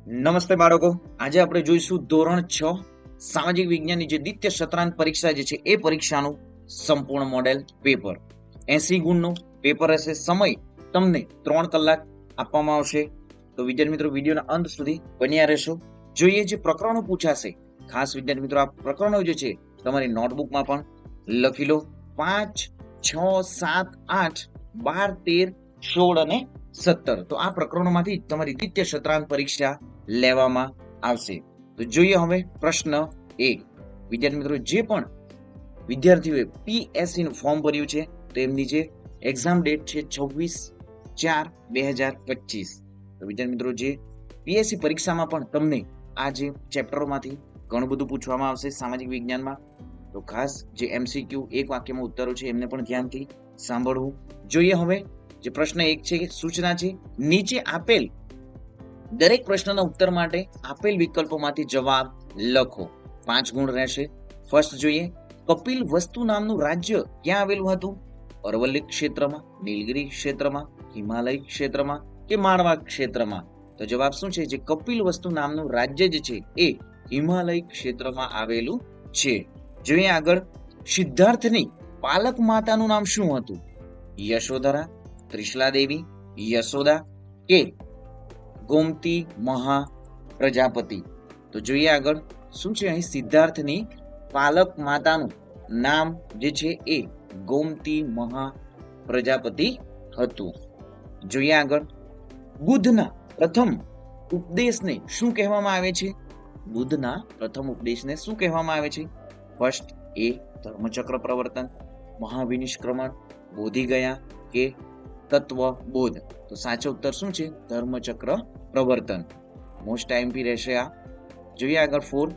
નમસ્તે બાળકો, આજે આપણે જોઈશું ધોરણ 6 સામાજિક વિજ્ઞાનની જે દ્વિતીય સત્રાંત પરીક્ષા જે છે એ પરીક્ષાનું સંપૂર્ણ મોડેલ પેપર 80 ગુણનું પેપર હશે. સમય તમને 3 કલાક આપવામાં આવશે. તો વિદ્યાર્થી મિત્રો વિડીયોના અંત સુધી બન્યા રહેશો. જોઈએ જે પ્રકરણો પૂછાશે, ખાસ વિદ્યાર્થી મિત્રો આ પ્રકરણો જે છે તમારી નોટબુકમાં પણ લખી લો. 5, 6, 7, 8, 12, 13, 16 અને 17. તો આ પ્રકરણોમાંથી તમારી દ્વિતીય સત્રાંત પરીક્ષા લેવામાં આવશે. તો જોઈએ હવે પ્રશ્ન 1. વિદ્યાર્થી મિત્રો જે પણ વિદ્યાર્થીઓએ પીએસસી નું ફોર્મ ભર્યું છે તો એમની જે એક્ઝામ ડેટ છે 26/4/2025. તો વિદ્યાર્થી મિત્રો જે પીએસસી પરીક્ષામાં પણ તમને આ જે ચેપ્ટરોમાંથી ઘણું બધું પૂછવામાં આવશે સામાજિક વિજ્ઞાનમાં. તો ખાસ જે એમસીક્યુ એક વાક્યમાં ઉત્તરો છે એમને પણ ધ્યાનથી સાંભળવું. જોઈએ હવે જે પ્રશ્ન 1 છે કે સૂચના છે, નીચે આપેલ દરેક પ્રશ્નના ઉત્તર માટે આપેલ વિકલ્પોમાંથી જવાબ લખો. 5 ગુણ રહેશે. ફર્સ્ટ જોઈએ, કપિલ વસ્તુ નામનું રાજ્ય ક્યાં આવેલું હતું? અરવલ્લી ક્ષેત્રમાં, નીલગિરી ક્ષેત્રમાં, હિમાલય ક્ષેત્રમાં કે માળવા ક્ષેત્રમાં? તો જવાબ શું છે? જે કપિલ વસ્તુ નામનું રાજ્ય જે છે એ હિમાલય ક્ષેત્રમાં આવેલું છે. જોઈએ આગળ, સિદ્ધાર્થની પાલક માતાનું નામ શું હતું? યશોધરા, ત્રિશલા દેવી, યશોદા કે ગોમતી મહા પ્રજાપતિ? તો જોઈએ આગળ શું છે? અહીં સિદ્ધાર્થની પાલક માતાનું નામ જે છે એ ગોમતી મહા પ્રજાપતિ હતું. જોઈએ આગળ, બુદ્ધના પ્રથમ ઉપદેશને શું કહેવામાં આવે છે? બુદ્ધના પ્રથમ ઉપદેશને શું કહેવામાં આવે છે? ફર્સ્ટ એ ધર્મચક્ર પ્રવર્તન, મહાવિનિષ્ક્રમણ, બોધિ ગયા કે તત્વબોધ? તો સાચો ઉત્તર શું છે? ધર્મચક્ર પ્રવર્તન. મોસ્ટ આઈએમપી રહેશે આ. જોઈએ આગળ 4.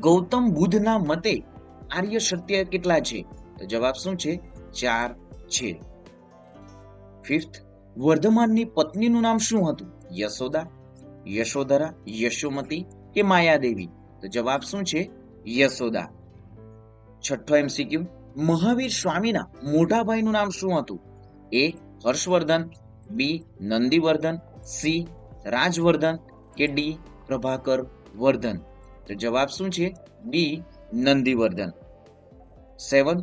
ગૌતમ બુદ્ધના મતે આર્ય સત્ય કેટલા છે? તો જવાબ શું છે? 4 છે. 5th, વર્ધમાનની પત્નીનું નામ શું હતું? યશોદા, યશોધરા, યશોમતી કે માયાદેવી? તો જવાબ શું છે? યશોદા. 6થો એમસીક્યુ, મહાવીર સ્વામીના મોટા ભાઈનું નામ શું હતું? એ હર્ષવર્ધન, બી નંદીવર્ધન, સી રાજવર્ધન કે ડી પ્રભાકર વર્ધન? તો જવાબ શું છે? ડી નંદીવર્ધન. 7.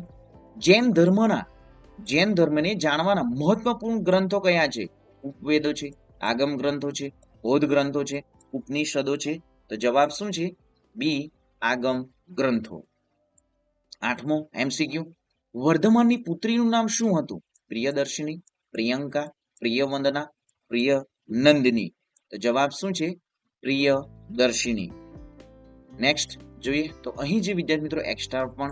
જૈન ધર્મને જાણવાના મહત્વપૂર્ણ ગ્રંથો કયા છે? ઉપવેદો છે, આગમ ગ્રંથો છે, બોધ ગ્રંથો છે, ઉપનિષદો છે? તો જવાબ શું છે? બી આગમ ગ્રંથો. 8મો એમસીક્યુ, વર્ધમાનની પુત્રીનું નામ શું હતું? પ્રિયદર્શિની, પ્રિયંકા, પ્રિયવંદના, પ્રિય નંદિની? તો જવાબ શું છે? પ્રિયદર્શિની. નેક્સ્ટ જોઈએ તો અહીં જે વિદ્યાર્થી મિત્રો એક્સ્ટ્રા પણ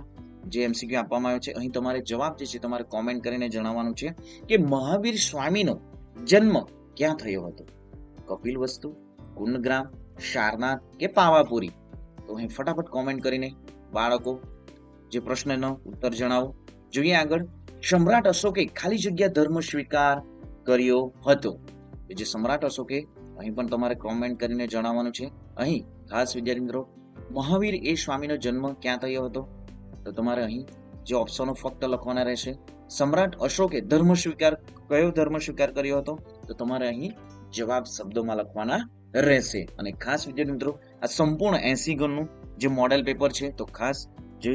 જે એમસીક્યુ આપવામાં આવ્યો છે, અહીં તમારે જવાબ જે છે તમારે કોમેન્ટ કરીને જણાવવાનું છે કે મહાવીર સ્વામીનો જન્મ ક્યાં થયો હતો? કપિલવસ્તુ, કુંડગ્રામ, સારનાથ કે પાવાપુરી? તો અહીં ફટાફટ કોમેન્ટ કરીને બાળકો જે પ્રશ્નનો ઉત્તર જણાવો. જોઈએ આગળ, સમ્રાટ અશોકે ખાલી જગ્યા ધર્મ સ્વીકાર કર્યો હતો? જે સમ્રાટ અશોકે અહીં પણ તમારે કોમેન્ટ કરીને જણાવવાનું છે. અહીં ખાસ વિદ્યાર્થી મિત્રો મહાવીર એ સ્વામીનો જન્મ ક્યાં થયો હતો? તો તમારે અહીં જે ઓપ્શનો ફક્ત લખવાના રહેશે. સમ્રાટ અશોકે કયો ધર્મ સ્વીકાર કર્યો હતો? તો તમારે અહીં જવાબ શબ્દોમાં લખવાના રહેશે. અને ખાસ વિદ્યાર્થી મિત્રો આ સંપૂર્ણ 80 ગુણનું જે મોડેલ પેપર છે, તો ખાસ જે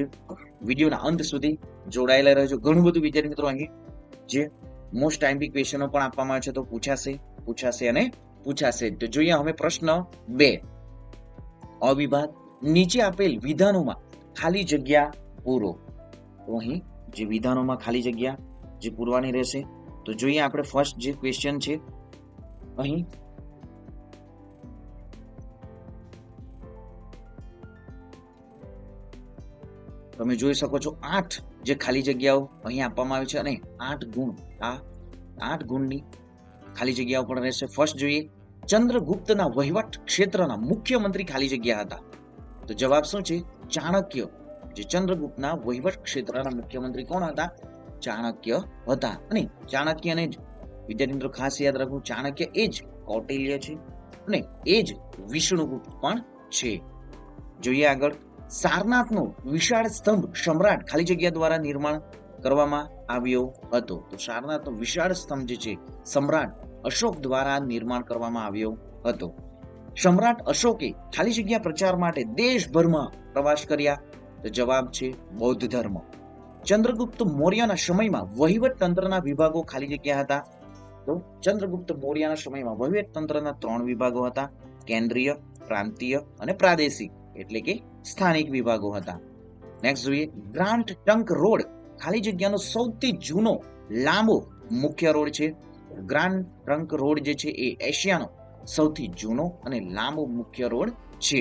વિડીયોના અંત સુધી જોડાયેલા રહેજો. ઘણું બધું વિદ્યાર્થી મિત્રો અહીં જે મોસ્ટ આઈએમપી ક્વેશ્ચનો પણ આપવામાં આવે છે, તો પૂછાશે અને પૂછાશે. તો જોઈએ હવે પ્રશ્ન 2. અવિભાગ, નીચે આપેલ વિધાનોમાં ખાલી જગ્યા પૂરો. તો અહીં જે વિધાનોમાં ખાલી જગ્યા જે પૂરવાની રહેશે. તો જોઈએ આપણે ફર્સ્ટ જે ક્વેશ્ચન છે, અહીં તમે જોઈ શકો છો 8 જે ખાલી જગ્યાઓ અહીં આપવામાં આવી છે અને 8 ગુણ, આ 8 ગુણની ખાલી જગ્યાઓ પણ રહેશે. ફર્સ્ટ જોઈએ, ચંદ્રગુપ્તના વહીવટ ક્ષેત્રના મુખ્યમંત્રી ખાલી જગ્યા હતા? તો જવાબ શું છે? ચાણક્ય. જે ચંદ્રગુપ્તના વહીવટ ક્ષેત્રના મુખ્યમંત્રી કોણ હતા? ચાણક્ય હતા. અને ચાણક્યને જ વિદ્યાર્થી મિત્રો ખાસ યાદ રાખવું, ચાણક્ય એ જ કૌટિલ્ય છે અને એ જ વિષ્ણુગુપ્ત પણ છે. જોઈએ આગળ, સારનાથનો વિશાળ સ્તંભ સમ્રાટ ખાલી જગ્યા દ્વારા નિર્માણ કરવામાં આવ્યો હતો? તો સારનાથનો વિશાળ સ્તંભ જે છે સમ્રાટ અશોક દ્વારા નિર્માણ કરવામાં આવ્યો હતો. સમ્રાટ અશોકે ખાલી જગ્યા પ્રચાર માટે દેશભરમાં પ્રવાસ કર્યા? તો જવાબ છે બૌદ્ધ ધર્મ. ચંદ્રગુપ્ત મૌર્યના સમયમાં વહીવટ તંત્રના વિભાગો ખાલી જગ્યા હતા? તો ચંદ્રગુપ્ત મૌર્યના સમયમાં વહીવટ તંત્રના 3 વિભાગો હતા: કેન્દ્રીય, પ્રાંતીય અને પ્રાદેશિક, એટલે કે સ્થાનિક વિભાગો હતા. નેક્સ્ટ જોઈએ, ગ્રાન્ડ ટ્રંક રોડ ખાલી જગ્યાનો સૌથી જૂનો લાંબો મુખ્ય રોડ છે. ગ્રાન્ડ ટ્રંક રોડ જે છે એ એશિયાનો સૌથી જૂનો અને લાંબો મુખ્ય રોડ છે.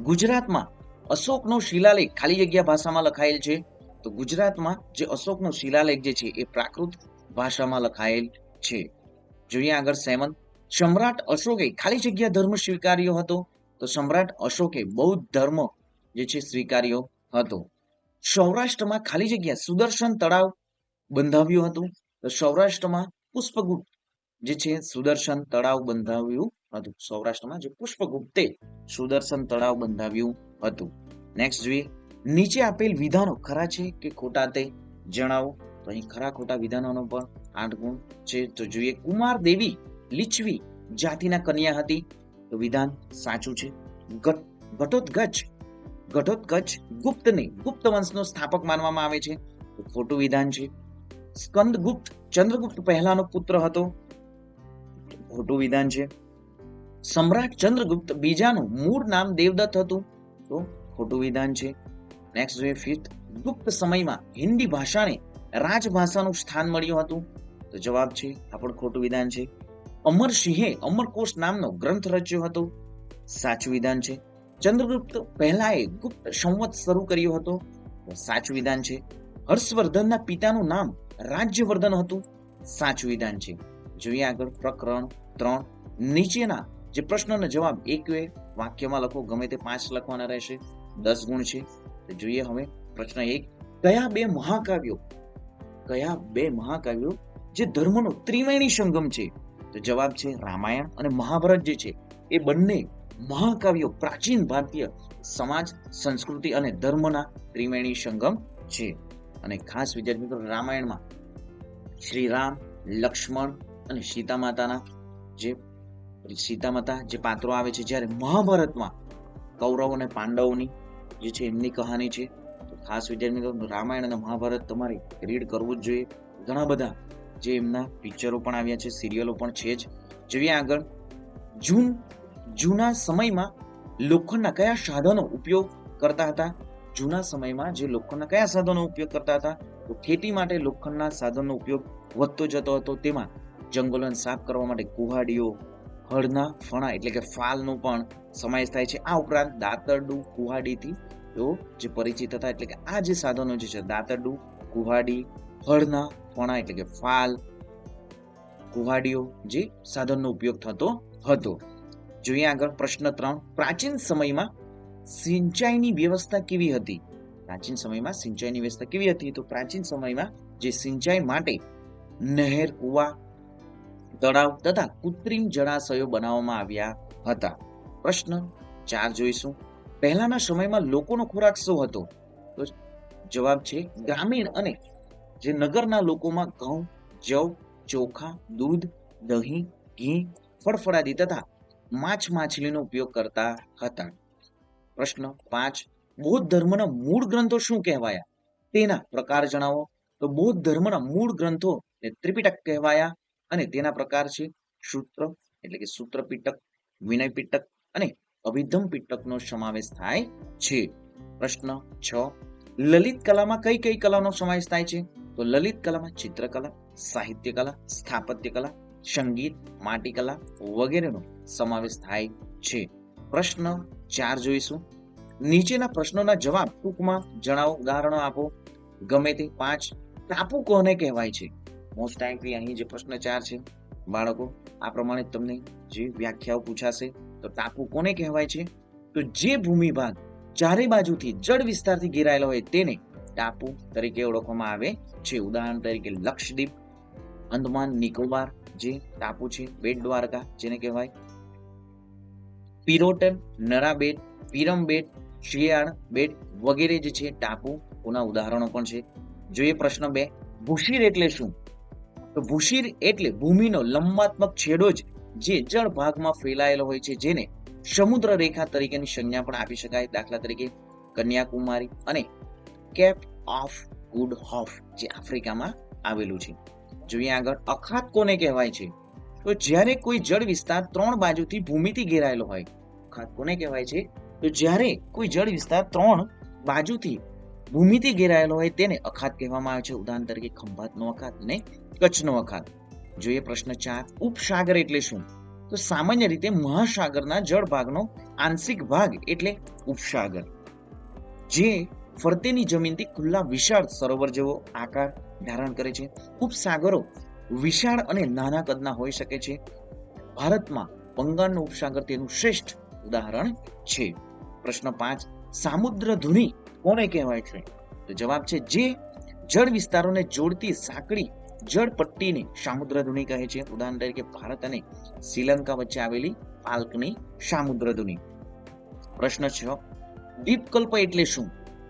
ગુજરાતમાં અશોકનો શિલાલેખ ખાલી જગ્યા ભાષામાં લખાયેલ છે? તો ગુજરાતમાં જે અશોકનો શિલાલેખ જે છે એ પ્રાકૃત ભાષામાં લખાયેલ છે. જોઈએ આગળ 7. સમ્રાટ અશોકે ખાલી જગ્યા ધર્મ સ્વીકાર્યો હતો? તો સમ્રાટ અશોકે બૌદ્ધ ધર્મ જે છે સ્વીકાર્યો હતો. સૌરાષ્ટ્રમાં ખાલી જગ્યા સુદર્શન તળાવ બંધાવ્યું હતું? તો સૌરાષ્ટ્રમાં પુષ્પગુપ્ત જે છે સુદર્શન તળાવ બંધાવ્યું હતું. સૌરાષ્ટ્રમાં જે પુષ્પગુપ્તે સુદર્શન તળાવ બંધાવ્યું હતું. નેક્સ્ટ જોઈએ, નીચે આપેલ વિધાનો ખરા છે કે ખોટા તે જણાવો. તો અહીં ખરા ખોટા વિધાનોનો પણ 8 ગુણ છે. તો જોઈએ, કુમાર દેવી લીછવી જાતિના કન્યા હતી? તો વિધાન સાચું છે. ઘટોત્કચ ગુપ્તને ગુપ્ત વંશનો સ્થાપક માનવામાં આવે છે? તો ખોટું વિધાન છે. સ્કંદગુપ્ત ચંદ્રગુપ્ત પહેલાનો પુત્ર હતો? ખોટું વિધાન છે. સમ્રાટ ચંદ્રગુપ્ત બીજાનું મૂળ નામ દેવદત્ત હતું? તો ખોટું વિધાન છે. નેક્સ્ટ જોઈએ, 5th, ગુપ્ત સમયમાં હિન્દી ભાષાને રાજભાષાનું સ્થાન મળ્યું હતું? તો જવાબ છે આ પણ ખોટું વિધાન છે. અમરસિંહે અમરકોશ નામનો ગ્રંથ રચ્યો હતો? સાચું વિધાન છે. ચંદ્રગુપ્ત પહેલાએ ગુપ્ત સંવત શરૂ કર્યો હતો? તો સાચું વિધાન છે. હર્ષવર્ધનના પિતાનું નામ રાજ્યવર્ધન હતું? સાચું વિધાન છે. જોઈએ આગળ પ્રકરણ 3. નીચેના જે પ્રશ્નોનો જવાબ એક વાક્યમાં લખો, ગમે તે 5 લખવાના રહેશે, 10 ગુણ છે. તો જોઈએ હવે પ્રશ્ન 1. કયા બે મહાકાવ્યો જે ધર્મનો ત્રિવેણી સંગમ છે? તો જવાબ છે રામાયણ અને મહાભારત જે છે એ બંને મહાકાવ્યો પ્રાચીન ભારતીય સમાજ, સંસ્કૃતિ અને ધર્મના ત્રિવેણી સંગમ છે. અને ખાસ વિદ્યાર્થી મિત્રો, રામાયણમાં શ્રી રામ, લક્ષ્મણ અને સીતા માતા જે પાત્રો આવે છે, જ્યારે મહાભારતમાં કૌરવ અને પાંડવોની જે છે એમની કહાની છે. તો ખાસ વિદ્યાર્થી મિત્રો, રામાયણ અને મહાભારત તમારે રીડ કરવું જ જોઈએ. ઘણા બધા જે એમના પિક્ચરો પણ આવ્યા છે, સિરિયલો પણ છે જ. જોઈએ આગળ, જૂના સમયમાં લોખંડના કયા સાધનો ઉપયોગ કરતા હતા? જૂના સમયમાં જે લોખંડના કયા સાધનો ઉપયોગ કરતા હતા? તો ખેતી માટે લોખંડના સાધનનો ઉપયોગ વધતો જતો હતો. તેમાં જંગલોને સાફ કરવા માટે કુહાડીઓ, હળના ફણા એટલે કે ફાલનો પણ સમાવેશ થાય છે. આ ઉપરાંત દાતરડું, કુહાડીથી તેઓ જે પરિચિત હતા, એટલે કે આ જે સાધનો જે છે દાતરડું, કુહાડી, હળના ફણા એટલે કે ફાલ, કુહાડીઓ જે સાધનનો ઉપયોગ થતો હતો. જોઈએ આગળ પ્રશ્ન 3. પ્રાચીન સમયમાં સિંચાઈની વ્યવસ્થા કેવી હતી? પ્રાચીન સમયમાં સિંચાઈની વ્યવસ્થા કેવી હતી? તો પ્રાચીન સમયમાં જે સિંચાઈ માટે નહેર, કુવા, તળાવ તથા કૃત્રિમ જળાશયો બનાવવામાં આવ્યા હતા. પ્રશ્ન 4 જોઈશું. પહેલાના સમયમાં લોકોનો ખોરાક શું હતો? તો જવાબ છે ગ્રામીણ અને જે નગરના લોકોમાં ઘઉં, જવ, ચોખા, દૂધ, દહીં, ઘી, ફળફળાદી તથા માછલીનો ઉપયોગ કરતા હતા. પ્રશ્ન 5. બૌદ્ધ ધર્મના મૂળ ગ્રંથો શું કહેવાયા? તેના પ્રકાર જણાવો. તો બૌદ્ધ ધર્મના મૂળ ગ્રંથો ત્રિપિટક કહેવાયા અને તેના પ્રકાર છે સૂત્ર એટલે કે સૂત્ર પિટક, વિનય પિટક અને અભિધમ પિટકનો સમાવેશ થાય છે. પ્રશ્ન 6. લલિત કલામાં કઈ કઈ કલાનો સમાવેશ થાય છે? તો લલિત કલામાં ચિત્રકલા, સાહિત્ય કલા, સ્થાપત્ય કલા, સંગીત, માટીકલા વગેરેનો સમાવેશ થાય છે. પ્રશ્ન 4 જોઈશું. નીચેના પ્રશ્નોના જવાબ ટૂંકમાં જણાવો, ઉદાહરણો આપો, ગમે તે 5. ટાપુ કોને કહેવાય છે? મોસ્ટ ટાઈમલી અહીં જે પ્રશ્ન 4 છે બાળકો, આ પ્રમાણે તમને જે વ્યાખ્યાઓ પૂછાશે. તો ટાપુ કોને કહેવાય છે? તો જે ભૂમિ ભાગ ચારે બાજુથી જળ વિસ્તારથી ઘેરાયેલો હોય તેને ટાપુ તરીકે ઓળખવામાં આવે છે. ઉદાહરણ તરીકે લક્ષદ્વીપ, અંદમાન નિકોબાર જે ટાપુ છે, બેટ દ્વારકા જેને કહેવાય, પિરોટન, નરા બેટ, પીરમ બેટ, શિયાળ બેટ વગેરે જે છે ટાપુના ઉદાહરણો પણ છે. જોઈએ પ્રશ્ન 2. ભૂશીર એટલે શું? તો ભૂશીર એટલે ભૂમિનો લંબાત્મક છેડો જ જે જળ ભાગમાં ફેલાયેલો હોય છે, જેને સમુદ્ર રેખા તરીકેની સંજ્ઞા પણ આપી શકાય. દાખલા તરીકે કન્યાકુમારી અને કેપ ઓફ ગુડ હોપ, જે આફ્રિકામાં આવેલું છે. જોઈએ આગળ, અખાત કોને કહેવાય છે? તો જ્યારે કોઈ જળ વિસ્તાર 3 બાજુથી ભૂમિથી ઘેરાયેલો હોય. અખાત કોને કહેવાય છે? તો જ્યારે કોઈ જળ વિસ્તાર 3 બાજુથી ભૂમિથી ઘેરાયેલો હોય તેને અખાત કહેવામાં આવે છે. ઉદાહરણ તરીકે ખંભાતનો અખાત અને કચ્છનો અખાત. જોઈએ પ્રશ્ન 4, ઉપસાગર એટલે શું? તો સામાન્ય રીતે મહાસાગરના જળ ભાગનો આંશિક ભાગ એટલે ઉપસાગર, જે ફરતેની જમીનથી ખુલ્લા વિશાળ સરોવર જેવો આકાર ધારણ કરે છે. ઉપસાગરો વિશાળ અને નાના કદના હોઈ શકે છે. ભારતમાં બંગાળનો ઉપસાગર તેનું શ્રેષ્ઠ ઉદાહરણ છે. પ્રશ્ન 5, સામુદ્રધુની કોને કહેવાય છે? તો જવાબ છે જે જળ વિસ્તારોને જોડતી સાંકડી જળ પટ્ટીને સામુદ્રધુની કહે છે. ઉદાહરણ તરીકે ભારત અને શ્રીલંકા વચ્ચે આવેલી પાલ્કની સામુદ્રધુની. પ્રશ્ન 6, દ્વીપકલ્પ એટલે શું?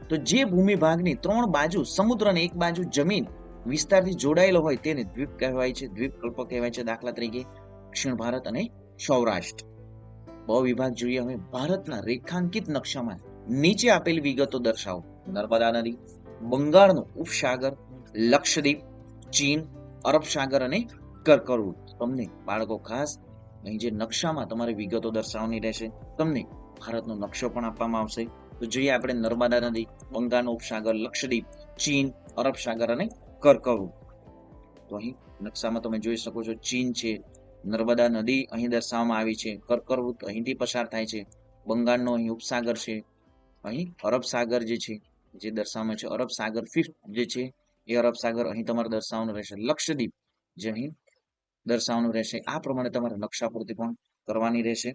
તો જે ભૂમિ ભાગની 3 બાજુ સમુદ્ર અને 1 બાજુ જમીન વિસ્તારથી જોડાયેલો હોય તેને દ્વીપ કહેવાય છે, દ્વીપકલ્પ કહેવાય છે. દાખલા તરીકે દક્ષિણ ભારત અને સૌરાષ્ટ્ર. બ વિભાગ જોઈએ હવે, ભારતના રેખાંકિત નકશામાં નીચે આપેલ વિગતો દર્શાવો. નર્મદા નદી, બંગાળનો ઉપસાગર, લક્ષદ્વીપ, ચીન, અરબ સાગર અને કર્કવૃત. તમને બાળકો ખાસ અહીં જે નકશામાં તમારે વિગતો દર્શાવવાની રહેશે. તમને ભારતનો નકશો પણ આપવામાં આવશે. તો જોઈએ આપણે નર્મદા નદી, બંગાળનો ઉપસાગર, લક્ષદ્વીપ, ચીન, અરબ સાગર અને કર્કવૃત. તો અહીં નકશામાં તમે જોઈ શકો છો, ચીન છે, નર્મદા નદી અહીં દર્શાવવામાં આવી છે, કર્કવૃત અહીંથી પસાર થાય છે, બંગાળનો અહીં ઉપસાગર છે, અહીં અરબ સાગર જે છે જે દર્શાવવામાં છે, અરબ સાગર ફિફ્થ જે છે એ અરબ સાગર અહીં તમારે દર્શાવવાનું રહેશે, લક્ષદ્વીપ જે અહીં દર્શાવવાનું રહેશે. આ પ્રમાણે તમારે નકશા પૂર્તિ પણ કરવાની રહેશે.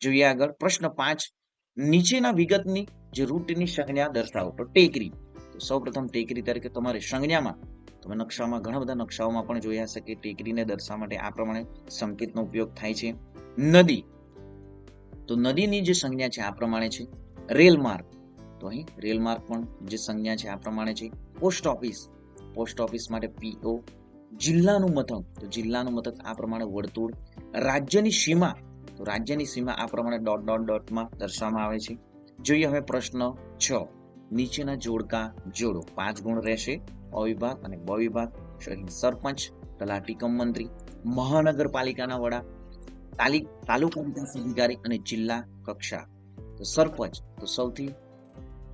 જોઈએ આગળ, પ્રશ્ન 5, નીચેના વિગતની જે રૂટની સંજ્ઞા દર્શાવો. તો ટેકરી, તો સૌપ્રથમ ટેકરી તરીકે તમારે સંજ્ઞામાં, તમે નકશામાં ઘણા બધા નકશાઓમાં પણ જોયા હશે કે ટેકરીને દર્શાવવા માટે આ પ્રમાણે સંકેતનો ઉપયોગ થાય છે. નદી, તો નદીની જે સંજ્ઞા છે આ પ્રમાણે છે. રેલ માર્ગ, તો અહીં રેલ માર્ગ પણ જે સંજ્ઞા છે આ પ્રમાણે છે. પોસ્ટ ઓફિસ, પોસ્ટ ઓફિસ માટે પીઓ. જિલ્લાનું મથક, તો જિલ્લાનું મથક આ પ્રમાણે વર્તુળ. રાજ્યની સીમા, તો રાજ્યની સીમા આ પ્રમાણે ડોટ ડોટ ડોટમાં દર્શાવવામાં આવે છે. જોઈએ હવે પ્રશ્ન 6, નીચેના જોડકા જોડો. 5 ગુણ રહેશે. અ વિભાગ અને બ વિભાગ. સરપંચ, તલાટી કમ મંત્રી, મહાનગરપાલિકાના વડા, તાલુકા વિકાસ અધિકારી અને જિલ્લા કક્ષા. તો સરપંચ, તો સૌથી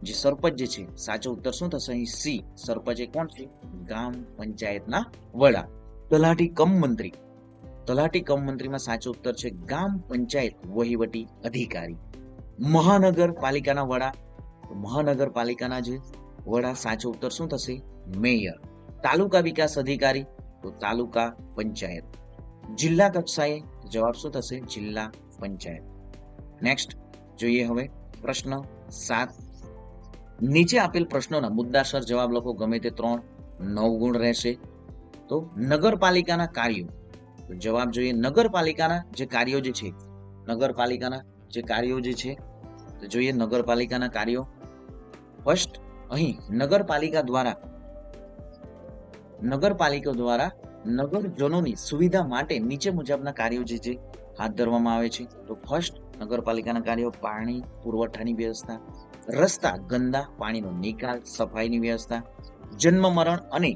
જે સરપંચ જે છે સાચો ઉત્તર શું થશે? અહીં સી, સરપંચ એ કોણ છે? ગામ પંચાયતના વડા. તલાટી કમ મંત્રી, તલાટી કમ મંત્રીમાં સાચો ઉત્તર છે ગામ પંચાયત વહીવટી અધિકારી. મહાનગરપાલિકાના વડા, તો મહાનગરપાલિકાના જે વડા, સાચો ઉત્તર શું થશે? મેયર. તાલુકા વિકાસ અધિકારી, તો તાલુકા પંચાયત. જિલ્લા કક્ષાએ જવાબ શું થશે? જિલ્લા પંચાયત. નેક્સ્ટ જોઈએ હવે પ્રશ્ન 7, નીચે આપેલ પ્રશ્નોના મુદ્દાસર જવાબ લખો. ગમે તે 3, 9 ગુણ રહેશે. તો નગરપાલિકાના કાર્યો, તો જવાબ જોઈએ નગરપાલિકાના જે કાર્યો જે છે, નગરપાલિકાના જે કાર્યો જે છે, તો જોઈએ નગરપાલિકાના કાર્યો. ફર્સ્ટ, અહીં નગરપાલિકા દ્વારા નગરજનોની સુવિધા માટે નીચે મુજબના કાર્યો જે છે હાથ ધરવામાં આવે છે. તો ફર્સ્ટ, નગરપાલિકાના કાર્યો: પાણી પુરવઠાની વ્યવસ્થા, રસ્તા, ગંદા પાણીનો નિકાલ, સફાઈની વ્યવસ્થા, જન્મ મરણ અને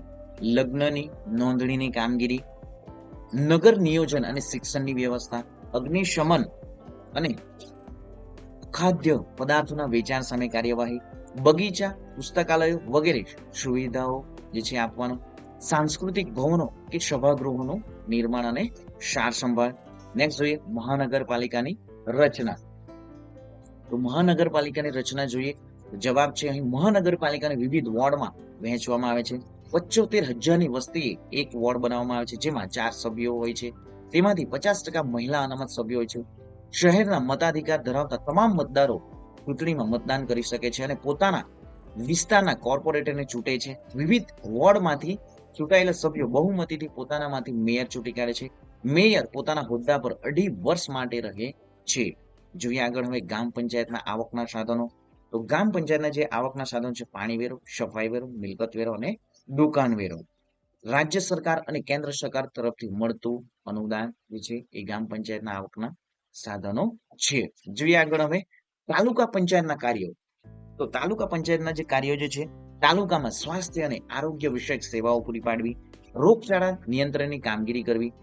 લગ્નની નોંધણીની કામગીરી, નગર નિયોજન અને શિક્ષણની વ્યવસ્થા, અગ્નિશમન અને ખાદ્ય પદાર્થોના વેચાણ સામે કાર્યવાહી, બગીચા, પુસ્તકાલયો વગેરે સુવિધાઓ જે છે આપવાનો, સાંસ્કૃતિક ભવનો કે સભાગૃહોનું નિર્માણ અને સાર સંભાળ. નેક્સ્ટ જોઈએ મહાનગરપાલિકાની રચના. તો મહાનગરપાલિકાની રચના જોઈએ, જવાબ છે અહીં મહાનગરપાલિકાને વિવિધ વોર્ડમાં વહેંચવામાં આવે છે. 75,000ની વસ્તીએ એક વોર્ડ બનાવવામાં આવે છે, જેમાં 4 સભ્યો હોય છે. તેમાંથી 50% મહિલા અનામત સભ્યો હોય છે. શહેરના મતાધિકાર ધરાવતા તમામ મતદારો ચૂંટણીમાં મતદાન કરી શકે છે અને પોતાના વિસ્તારના કોર્પોરેટરને ચૂંટે છે. વિવિધ વોર્ડમાંથી ચૂંટાયેલા સભ્યો બહુમતીથી પોતાનામાંથી મેયર ચૂંટી કાઢે છે. મેયર પોતાના હોદ્દા પર 2.5 વર્ષ માટે રહે છે. જોઈએ આગળ હવે ગામ પંચાયતના આવકના સાધનો. તો ગામ પંચાયતના જે આવકના સાધનો છે પાણી વેરો, સફાઈ વેરો, મિલકત વેરો અને દુકાન વેરો. રાજ્ય સરકાર અને કેન્દ્ર સરકાર તરફથી મળતું અનુદાન જે છે એ ગ્રામ પંચાયતના આવકના સાધનો છે. જોઈએ આગળ હવે તાલુકા પંચાયતના કાર્યો. તો તાલુકા પંચાયતના જે કાર્યો જે છે, તાલુકામાં સ્વાસ્થ્ય અને આરોગ્ય વિષયક સેવાઓ પૂરી પાડવી, રોગચાળા નિયંત્રણની કામગીરી કરવી,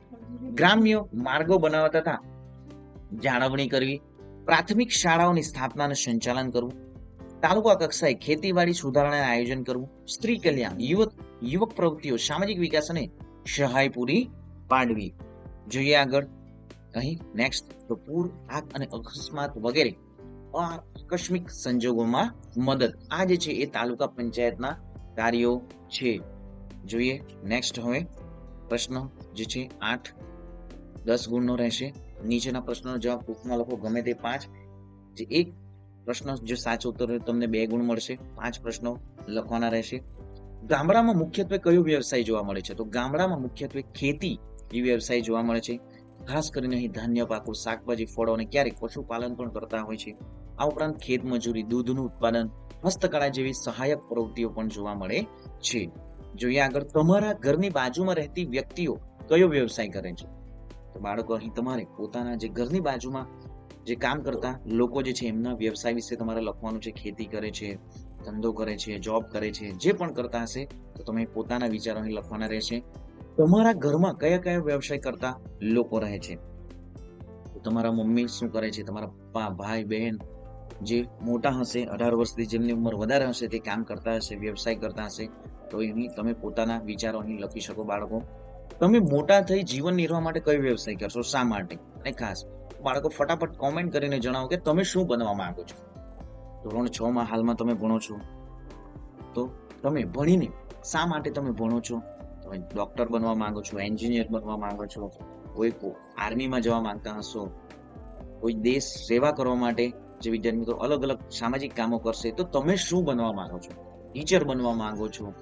ગ્રામ્ય માર્ગો બનાવવા તથા જાળવણી કરવી, પ્રાથમિક શાળાઓની સ્થાપના અને સંચાલન કરવું, તાલુકા કક્ષાએ ખેતીવાડી સુધારણાનું આયોજન કરવું, સ્ત્રી કલ્યાણ, યુવક પ્રવૃત્તિઓ, સામાજિક વિકાસ અને સહાય પૂરી પાડવી. જોઈએ આગળ અહીં નેક્સ્ટ તો પૂર, આગ અને અકસ્માત વગેરે આકસ્મિક સંજોગોમાં મદદ. આ જે છે એ તાલુકા પંચાયતના કાર્યો છે. જોઈએ નેક્સ્ટ હવે પ્રશ્ન જે છે 8-10 ગુણનો રહેશે. નીચેના પ્રશ્નનો જવાબ ટૂંકમાં લખો, ગમે તે 5. જે એક પ્રશ્ન જો સાચો ઉત્તર હોય તમને 2 ગુણ મળશે. 5 પ્રશ્નો લખવાના રહેશે. ગામડામાં મુખ્યત્વે કયો વ્યવસાય જોવા મળે છે? તો ગામડામાં મુખ્યત્વે ખેતી એ વ્યવસાય જોવા મળે છે. ખાસ કરીને અહીં ધાન્ય પાકો, શાકભાજી, ફળો અને ક્યારેક પશુપાલન પણ કરતા હોય છે. આ ઉપરાંત ખેતમજૂરી, દૂધનું ઉત્પાદન, હસ્તકળા જેવી સહાયક પ્રવૃત્તિઓ પણ જોવા મળે છે. જોઈએ આગળ તમારા ઘરની બાજુમાં રહેતી વ્યક્તિઓ કયો વ્યવસાય કરે છે? તો બાળકો અહીં તમારે પોતાના જે ઘરની બાજુમાં જે કામ કરતા લોકો જે છે એમના વ્યવસાય વિશે તમારે લખવાનું છે. ખેતી કરે છે, ધંધો કરે છે, જોબ કરે છે, જે પણ કરતા હશે તો તમે પોતાના વિચારો અહીં લખવાના રહેશે. તમારા ઘરમાં કયા કયા વ્યવસાય કરતા લોકો રહે છે? તો તમારા મમ્મી શું કરે છે, તમારા પપ્પા, ભાઈ, બહેન જે મોટા હશે 18 વર્ષથી, જેમની ઉંમર વધારે હશે તે કામ કરતા હશે, વ્યવસાય કરતા હશે. તો અહીં તમે પોતાના વિચારો અહીં લખી શકો. બાળકો તમે મોટા થઈ જીવન નિર્વાહ માટે કયો વ્યવસાય કરશો, શા માટે? અને ખાસ બાળકો ફટાફટ કોમેન્ટ કરીને જણાવો કે તમે શું બનવા માંગો છો. ધોરણ 6 માં હાલમાં તમે ભણો છો, તો તમે ભણીને શા માટે તમે ભણો છો? તમે ડોક્ટર બનવા માંગો છો, એન્જિનિયર બનવા માંગો છો, કોઈ આર્મીમાં જવા માંગતા હશો, કોઈ દેશ સેવા કરવા માટે જે વિદ્યાર્થી મિત્રો અલગ અલગ સામાજિક કામો કરશે, તો તમે શું બનવા માંગો છો? ટીચર બનવા માંગો છો,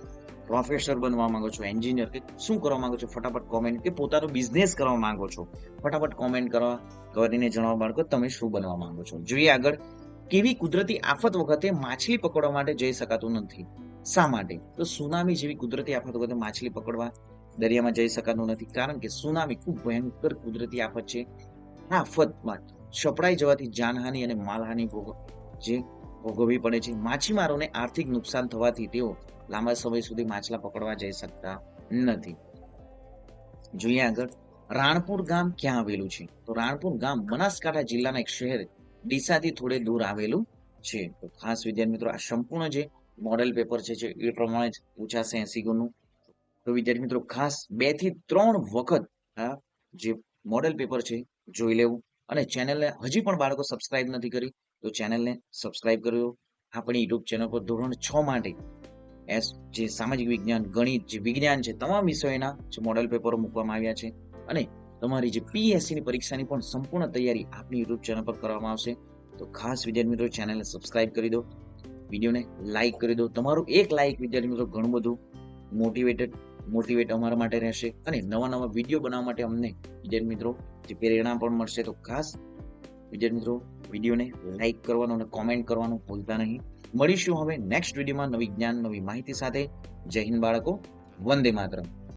પ્રોફેસર બનવા માંગો છો, એન્જિનિયર, કે શું કરવા માંગો છો? ફટાફટ કોમેન્ટ, કે પોતાનો બિઝનેસ કરવા માંગો છો, ફટાફટ કોમેન્ટ કરીને જણાવો બાળકો તમે શું બનવા માંગો છો. જોઈએ આગળ કેવી કુદરતી આફત વખતે માછલી પકડવા માટે જઈ શકાતું નથી, શા માટે? તો સુનામી જેવી કુદરતી આફત વખતે માછલી પકડવા દરિયામાં જઈ શકાતું નથી, કારણ કે સુનામી ખૂબ ભયંકર કુદરતી આફત છે. આ આફતમાં સપડાઈ જવાથી જાનહાનિ અને માલહાનિ ભોગવવી પડે છે. માછીમારોને આર્થિક નુકસાન થવાથી તેઓ લાંબા સમય સુધી માછલા પકડવા જઈ શકતા નથી. જોઈએ આગળ રાણપુર ગામ ક્યાં આવેલું છે? તો રાણપુર ગામ બનાસકાંઠા જિલ્લાના એક શહેર ડીસાથી થોડે દૂર આવેલું છે. તો ખાસ વિદ્યાર્થી મિત્રો આ સંપૂર્ણ જે મોડેલ પેપર છે એ પ્રમાણે જ પૂછાશે 80 ગુણનું. તો વિદ્યાર્થી મિત્રો ખાસ 2 થી 3 વખત આ જે મોડેલ પેપર છે જોઈ લેવું. અને ચેનલને હજી પણ બાળકો સબસ્ક્રાઇબ નથી કરી તો ચેનલને સબસ્ક્રાઇબ કરો. આપણી યુટ્યુબ ચેનલ પર ધોરણ 6 માટે જે સામાજિક વિજ્ઞાન, ગણિત, જે વિજ્ઞાન છે, તમામ વિષયોના જે મોડેલ પેપરો મૂકવામાં આવ્યા છે. અને તમારી જે પીએસસીની પરીક્ષાની પણ સંપૂર્ણ તૈયારી આપણી યુટ્યુબ ચેનલ પર કરવામાં આવશે. તો ખાસ વિદ્યાર્થી મિત્રો ચેનલને સબસ્ક્રાઇબ કરી દો, વિડીયોને લાઇક કરી દો. તમારું એક લાઇક વિદ્યાર્થી મિત્રો ઘણું બધું મોટિવેટ અમારા માટે રહેશે અને નવા વિડીયો બનાવવા માટે અમને વિદ્યાર્થી મિત્રો જે પ્રેરણા પણ મળશે. તો ખાસ વિદ્યાર્થી મિત્રો વિડીયોને લાઇક કરવાનું અને કોમેન્ટ કરવાનું ભૂલતા નહીં. મળીશું હવે નેક્સ્ટ વિડીયોમાં નવી જ્ઞાન, નવી માહિતી સાથે. જય હિન્દ બાળકો, વંદે માતરમ.